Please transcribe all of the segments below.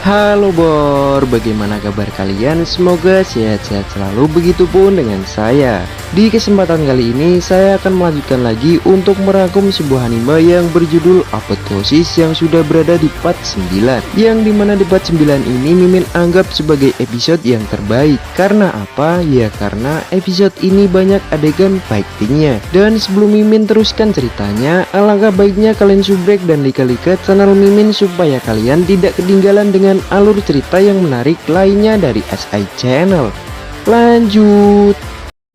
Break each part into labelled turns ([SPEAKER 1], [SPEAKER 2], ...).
[SPEAKER 1] Halo Bor, bagaimana kabar kalian? Semoga sehat-sehat selalu, begitupun dengan saya. Di kesempatan kali ini saya akan melanjutkan lagi untuk merangkum sebuah anime yang berjudul Apotheosis yang sudah berada di part 9. Yang dimana di part 9 ini Mimin anggap sebagai episode yang terbaik. Karena apa? Ya karena episode ini banyak adegan fightingnya. Dan sebelum Mimin teruskan ceritanya, alangkah baiknya kalian subrek dan like channel Mimin supaya kalian tidak ketinggalan dengan alur cerita yang menarik lainnya dari SI Channel. Lanjut.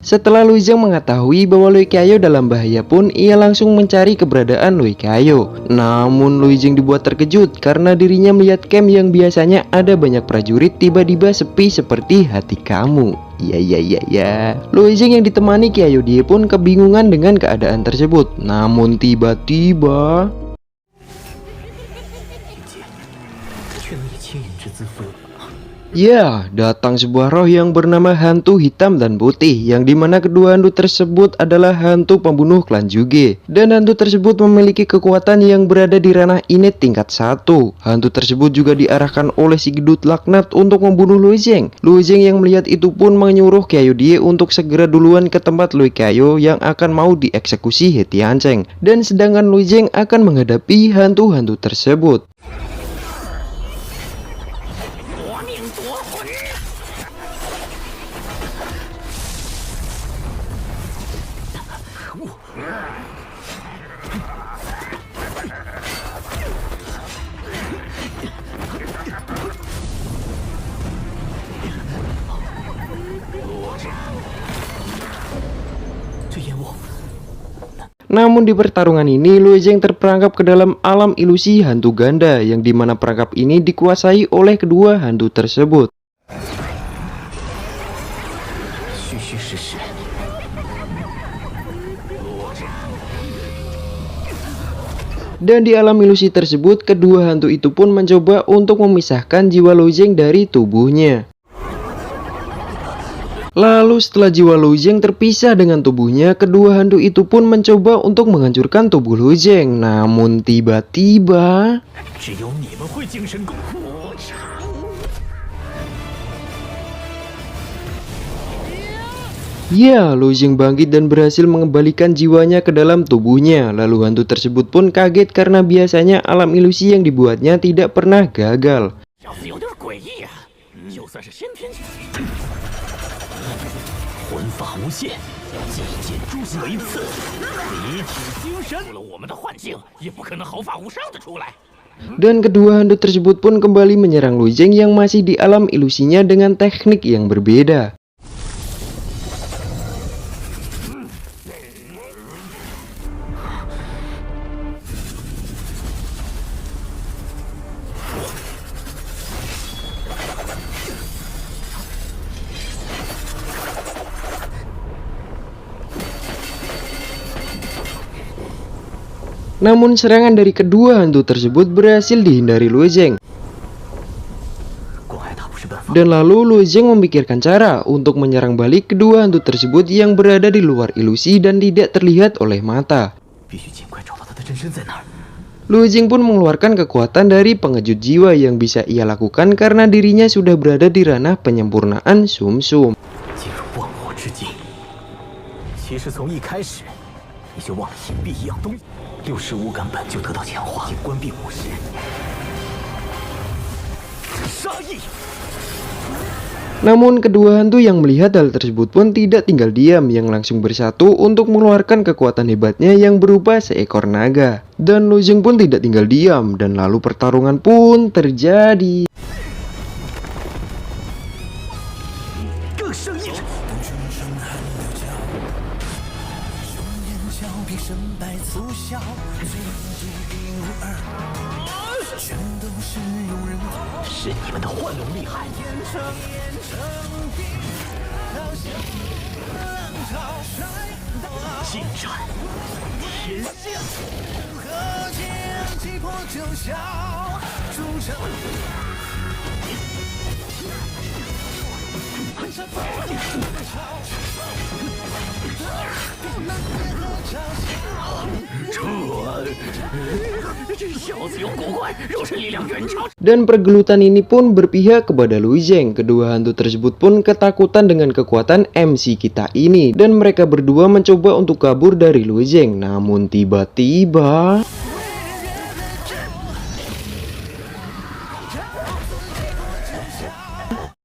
[SPEAKER 1] Setelah Luizeng mengetahui bahwa Lui Qiaoyu dalam bahaya pun, ia langsung mencari keberadaan Lui Qiaoyu. Namun Luizeng dibuat terkejut karena dirinya melihat camp yang biasanya ada banyak prajurit tiba-tiba sepi seperti hati kamu. Ya. Luizeng yang ditemani Qiaoyu dia pun kebingungan dengan keadaan tersebut. Namun tiba-tiba ya, datang sebuah roh yang bernama hantu hitam dan putih, yang dimana kedua hantu tersebut adalah hantu pembunuh klan Juge. Dan hantu tersebut memiliki kekuatan yang berada di ranah innate tingkat 1. Hantu tersebut juga diarahkan oleh si gedut laknat untuk membunuh Luizeng. Luizeng yang melihat itu pun menyuruh Qiaoyu Die untuk segera duluan ke tempat Lui Qiaoyu yang akan mau dieksekusi He Tianzeng. Dan sedangkan Luizeng akan menghadapi hantu-hantu tersebut. Namun di pertarungan ini Luizeng terperangkap ke dalam alam ilusi hantu ganda, yang dimana perangkap ini dikuasai oleh kedua hantu tersebut. Dan di alam ilusi tersebut, kedua hantu itu pun mencoba untuk memisahkan jiwa Luizeng dari tubuhnya. Lalu setelah jiwa Luizeng terpisah dengan tubuhnya, kedua hantu itu pun mencoba untuk menghancurkan tubuh Luizeng. Namun tiba-tiba ya, Luizeng bangkit dan berhasil mengembalikan jiwanya ke dalam tubuhnya. Lalu hantu tersebut pun kaget karena biasanya alam ilusi yang dibuatnya tidak pernah gagal. Dan kedua hantu tersebut pun kembali menyerang Luizeng yang masih di alam ilusinya dengan teknik yang berbeda. Namun serangan dari kedua hantu tersebut berhasil dihindari Luizeng. Dan lalu Luizeng memikirkan cara untuk menyerang balik kedua hantu tersebut yang berada di luar ilusi dan tidak terlihat oleh mata. Luizeng pun mengeluarkan kekuatan dari pengejut jiwa yang bisa ia lakukan karena dirinya sudah berada di ranah penyempurnaan sumsum. Namun kedua hantu yang melihat hal tersebut pun tidak tinggal diam, yang langsung bersatu untuk mengeluarkan kekuatan hebatnya yang berupa seekor naga. Dan Luizeng pun tidak tinggal diam, dan lalu pertarungan pun terjadi. Dan pergelutan ini pun berpihak kepada Lu Zheng. Kedua hantu tersebut pun ketakutan dengan kekuatan MC kita ini, dan mereka berdua mencoba untuk kabur dari Lu Zheng. Namun tiba-tiba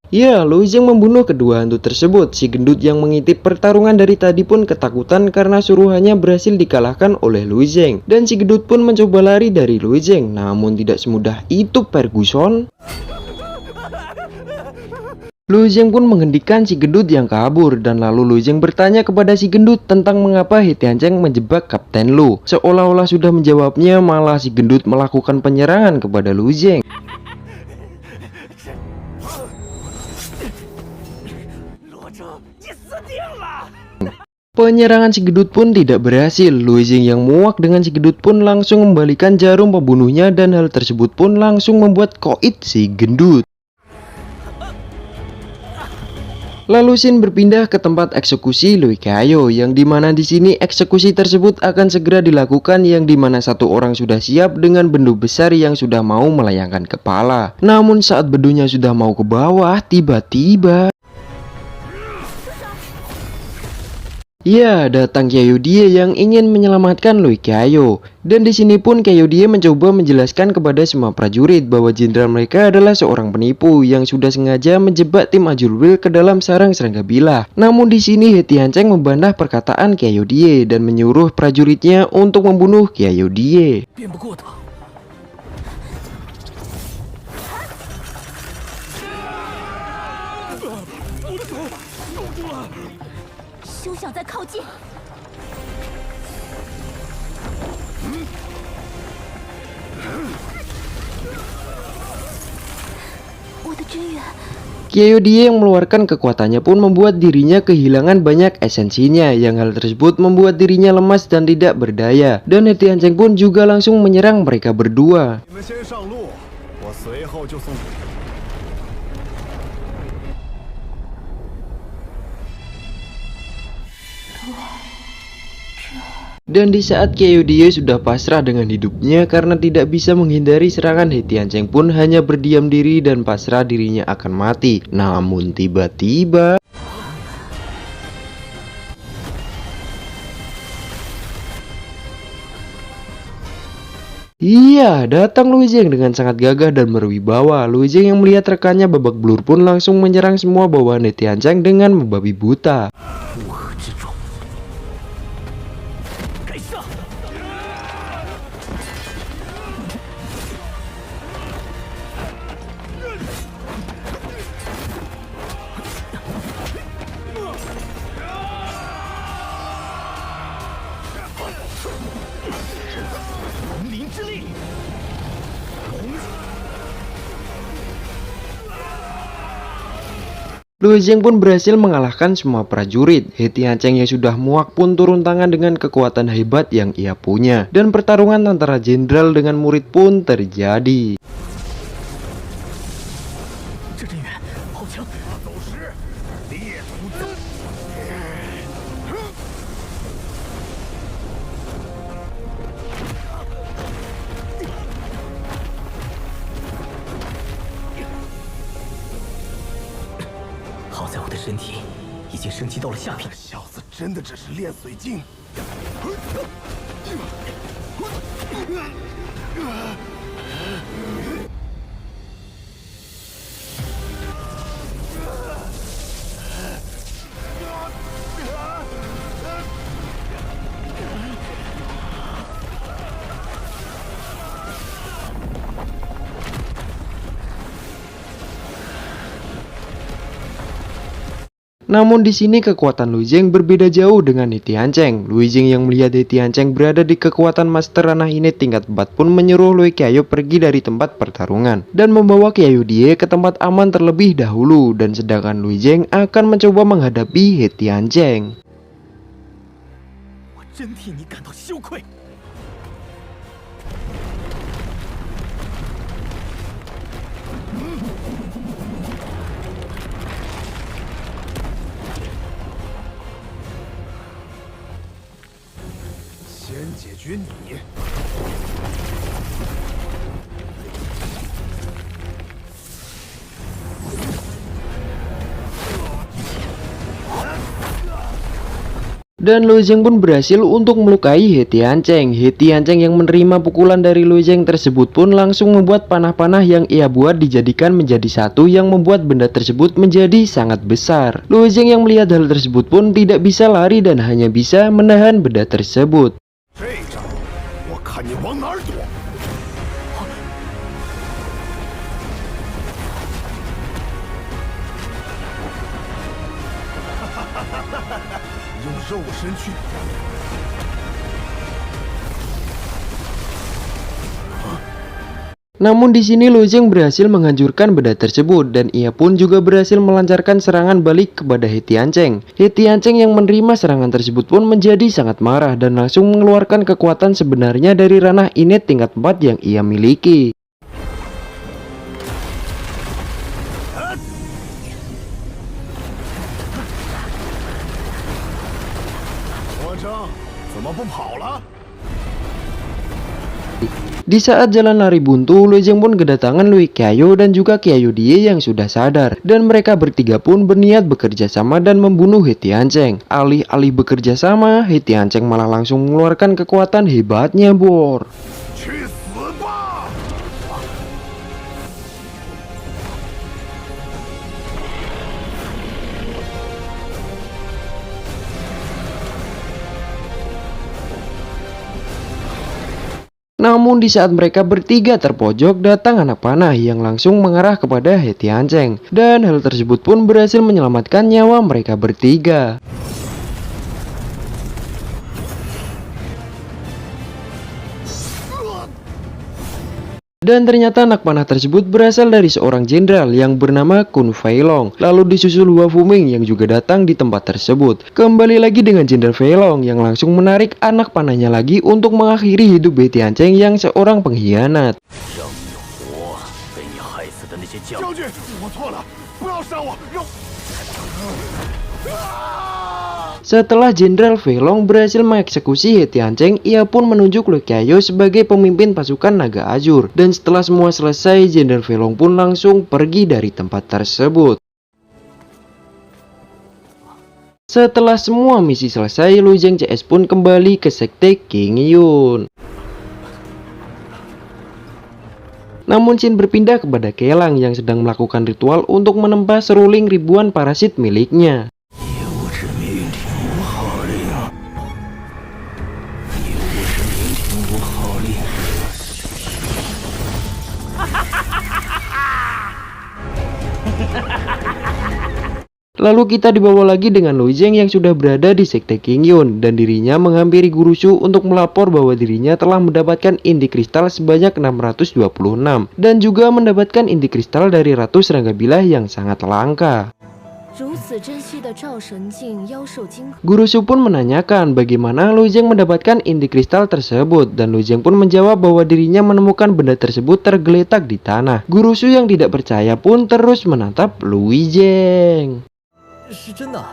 [SPEAKER 1] ya, Lu Zheng membunuh kedua hantu tersebut. Si gendut yang mengintip pertarungan dari tadi pun ketakutan karena suruhannya berhasil dikalahkan oleh Lu Zheng. Dan si gendut pun mencoba lari dari Lu Zheng, namun tidak semudah itu Ferguson. Lu Zheng pun menghentikan si gendut yang kabur, dan lalu Lu Zheng bertanya kepada si gendut tentang mengapa He Tianzheng menjebak Kapten Lu. Seolah-olah sudah menjawabnya, malah si gendut melakukan penyerangan kepada Lu Zheng. Penyerangan si gendut pun tidak berhasil. Lu Zheng yang muak dengan si gendut pun langsung membalikan jarum pembunuhnya, dan hal tersebut pun langsung membuat koit si gendut. Lalu Shin berpindah ke tempat eksekusi Lui Kayo, yang dimana di sini eksekusi tersebut akan segera dilakukan, yang dimana satu orang sudah siap dengan bendu besar yang sudah mau melayangkan kepala. Namun saat bendunya sudah mau ke bawah, tiba-tiba ya, datang Kyodie yang ingin menyelamatkan Lui Kayo. Dan di sini pun Kyodie mencoba menjelaskan kepada semua prajurit bahwa jenderal mereka adalah seorang penipu yang sudah sengaja menjebak tim Azure ke dalam sarang serangga bilah. Namun di sini He Tianzheng membantah perkataan Kyodie dan menyuruh prajuritnya untuk membunuh Kyodie.
[SPEAKER 2] 休想再靠近！我的真元。
[SPEAKER 1] Kyodie yang mengeluarkan kekuatannya pun membuat dirinya kehilangan banyak esensinya, yang hal tersebut membuat dirinya lemas dan tidak berdaya. Dan He Tianzheng pun juga langsung menyerang mereka berdua. Dan di saat Kyodie sudah pasrah dengan hidupnya karena tidak bisa menghindari serangan, He Tianzheng pun hanya berdiam diri dan pasrah dirinya akan mati. Namun tiba-tiba iya, datang Lu Zheng dengan sangat gagah dan berwibawa. Lu Zheng yang melihat rekannya babak belur pun langsung menyerang semua bawahan He Tianzheng dengan membabi buta. Lu Zheng pun berhasil mengalahkan semua prajurit. He Tianzheng yang sudah muak pun turun tangan dengan kekuatan hebat yang ia punya. Dan pertarungan antara jenderal dengan murid pun terjadi. Namun di sini kekuatan Lu Zheng berbeda jauh dengan He Tianzheng. Lu Zheng yang melihat He Tianzheng berada di kekuatan Master Ranah ini tingkat 4 pun menyuruh Lui Kayo pergi dari tempat pertarungan dan membawa Kyodie ke tempat aman terlebih dahulu, dan sedangkan Lu Zheng akan mencoba menghadapi He Tianzheng.
[SPEAKER 3] 解决你。
[SPEAKER 1] Dan Lu Zheng pun berhasil untuk melukai He Tiancheng. He Tiancheng yang menerima pukulan dari Lu Zheng tersebut pun langsung membuat panah-panah yang ia buat dijadikan menjadi satu yang membuat benda tersebut menjadi sangat besar. Lu Zheng yang melihat hal tersebut pun tidak bisa lari dan hanya bisa menahan benda tersebut.
[SPEAKER 3] 这招我看你往哪儿躲！ 用肉身去。
[SPEAKER 1] Namun di sini Lu Zheng berhasil menghancurkan benda tersebut dan ia pun juga berhasil melancarkan serangan balik kepada He Tiancheng. He Tiancheng yang menerima serangan tersebut pun menjadi sangat marah dan langsung mengeluarkan kekuatan sebenarnya dari ranah innate tingkat 4 yang ia miliki.
[SPEAKER 3] 我争怎么不跑了？
[SPEAKER 1] Di saat jalan lari buntu, Lu Zheng pun kedatangan Lui Qiaoyu dan juga Qiaoyu Die yang sudah sadar. Dan mereka bertiga pun berniat bekerja sama dan membunuh He Tiancheng. Alih-alih bekerja sama, He Tiancheng malah langsung mengeluarkan kekuatan hebatnya, Bor.
[SPEAKER 3] 去死吧！
[SPEAKER 1] Namun di saat mereka bertiga terpojok, datang anak panah yang langsung mengarah kepada He Tiancheng. Dan hal tersebut pun berhasil menyelamatkan nyawa mereka bertiga. Dan ternyata anak panah tersebut berasal dari seorang jenderal yang bernama Kun Fei Long. Lalu disusul Hua Fuming yang juga datang di tempat tersebut. Kembali lagi dengan Jenderal Fei Long yang langsung menarik anak panahnya lagi untuk mengakhiri hidup He Tiancheng yang seorang pengkhianat.
[SPEAKER 4] 让你活，被你害死的那些将
[SPEAKER 3] 将军，我错了，不要杀我，让。
[SPEAKER 1] Setelah Jenderal Fei Long berhasil mengeksekusi He Tiancheng, ia pun menunjuk Lui Qiaoyu sebagai pemimpin pasukan Naga Azur. Dan setelah semua selesai, Jenderal Fei Long pun langsung pergi dari tempat tersebut. Setelah semua misi selesai, Lu Zheng CS pun kembali ke sekte King Yun. Namun Shin berpindah kepada Kelang yang sedang melakukan ritual untuk menempa seruling ribuan parasit miliknya.
[SPEAKER 4] 业务之命令无号令，业务之命令无号令。
[SPEAKER 1] Lalu kita dibawa lagi dengan Lu Zheng yang sudah berada di sekte King Yun dan dirinya menghampiri Guru Shu untuk melapor bahwa dirinya telah mendapatkan inti kristal sebanyak 626 dan juga mendapatkan inti kristal dari Ratu Serangga Bilah yang sangat langka.
[SPEAKER 2] 如此珍惜的赵神镜妖兽精，
[SPEAKER 1] Guru Shu pun menanyakan bagaimana Lu Zheng mendapatkan inti kristal tersebut dan Lu Zheng pun menjawab bahwa dirinya menemukan benda tersebut tergeletak di tanah. Guru Shu yang tidak percaya pun terus menatap Lu Zheng.
[SPEAKER 4] 是真的。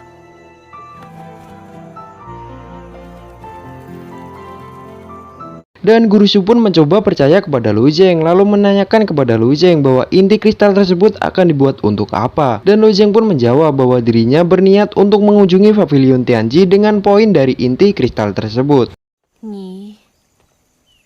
[SPEAKER 1] Dan Guru Shu pun mencoba percaya kepada Lu Zheng, lalu menanyakan kepada Lu Zheng bahwa inti kristal tersebut akan dibuat untuk apa. Dan Lu Zheng pun menjawab bahwa dirinya berniat untuk mengunjungi Pavilion Tianji dengan poin dari inti kristal tersebut.
[SPEAKER 2] 你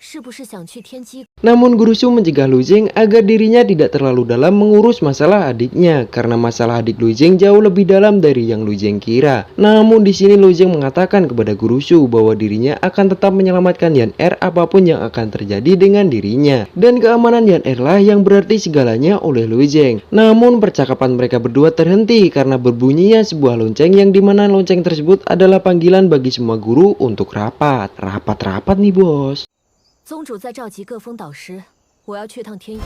[SPEAKER 2] 是不是想去天机？
[SPEAKER 1] Namun Guru Shu mencegah Lu Zheng agar dirinya tidak terlalu dalam mengurus masalah adiknya, karena masalah adik Lu Zheng jauh lebih dalam dari yang Lu Zheng kira. Namun di sini Lu Zheng mengatakan kepada Guru Shu bahwa dirinya akan tetap menyelamatkan Yan Er apapun yang akan terjadi dengan dirinya. Dan keamanan Yan Er lah yang berarti segalanya oleh Lu Zheng. Namun percakapan mereka berdua terhenti karena berbunyinya sebuah lonceng yang dimana lonceng tersebut adalah panggilan bagi semua guru untuk rapat. Rapat-rapat nih bos.
[SPEAKER 2] 宗主在召集各峰导师，我要去趟天宇。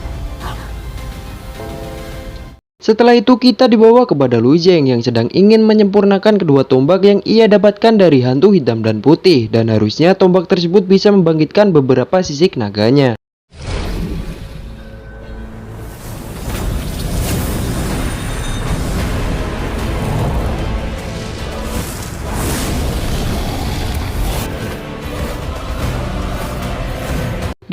[SPEAKER 1] Setelah itu kita dibawa kepada Lu Zheng yang sedang ingin menyempurnakan kedua tombak yang ia dapatkan dari hantu hitam dan putih, dan harusnya tombak tersebut bisa membangkitkan beberapa sisik naganya.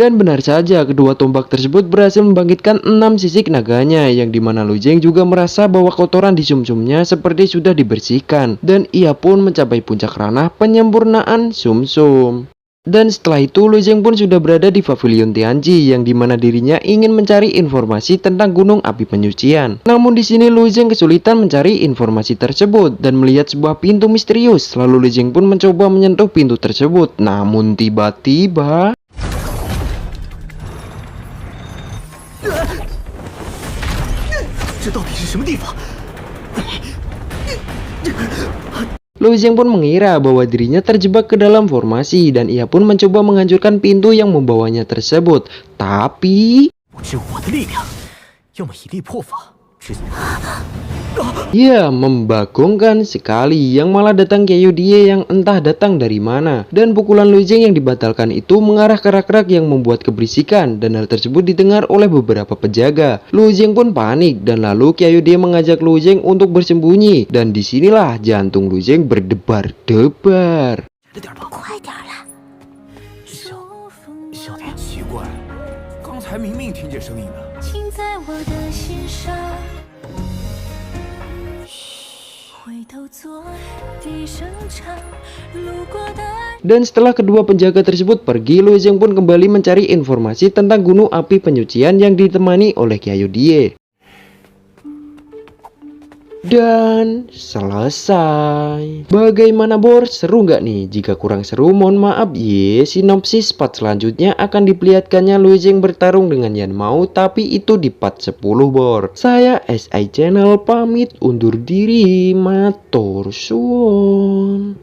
[SPEAKER 1] Dan benar saja, kedua tombak tersebut berhasil membangkitkan 6 sisik naganya, yang dimana Lu Zheng juga merasa bahwa kotoran di sumsumnya seperti sudah dibersihkan, dan ia pun mencapai puncak ranah penyempurnaan sumsum. Dan setelah itu Lu Zheng pun sudah berada di pavilion Tianji, yang dimana dirinya ingin mencari informasi tentang gunung api penyucian. Namun di sini Lu Zheng kesulitan mencari informasi tersebut dan melihat sebuah pintu misterius. Lalu Lu Zheng pun mencoba menyentuh pintu tersebut. Namun tiba-tiba
[SPEAKER 3] 这到底是什么地方？
[SPEAKER 1] Lu Zheng pun mengira bahwa dirinya terjebak ke dalam formasi dan ia pun mencoba menghancurkan pintu yang membawanya tersebut. Tapi
[SPEAKER 3] 不知我的力量，要么以力破法，只
[SPEAKER 1] ya, membagongkan sekali, yang malah datang Qiao Die yang entah datang dari mana. Dan pukulan Lu Zheng yang dibatalkan itu mengarah ke rak-rak yang membuat keberisikan, dan hal tersebut didengar oleh beberapa penjaga. Lu Zheng pun panik dan lalu Qiao Die mengajak Lu Zheng untuk bersembunyi, dan disinilah jantung Lu Zheng berdebar-debar.
[SPEAKER 3] 着点吧。
[SPEAKER 2] 快点啦！
[SPEAKER 3] 小点，奇怪，刚才明明听见声音呢。
[SPEAKER 2] 请在我的心上，回头做低声唱，路过的。
[SPEAKER 1] Dan setelah kedua penjaga tersebut pergi, Lu Zheng pun kembali mencari informasi tentang gunung api penyucian yang ditemani oleh Qiao Die. Dan selesai. Bagaimana Bor? Seru nggak nih? Jika kurang seru mohon maaf ye. Sinopsis part selanjutnya akan diperlihatkannya Lu Zheng bertarung dengan Yan Mao, tapi itu di part 10 Bor. Saya SI Channel pamit undur diri. Matur suwun.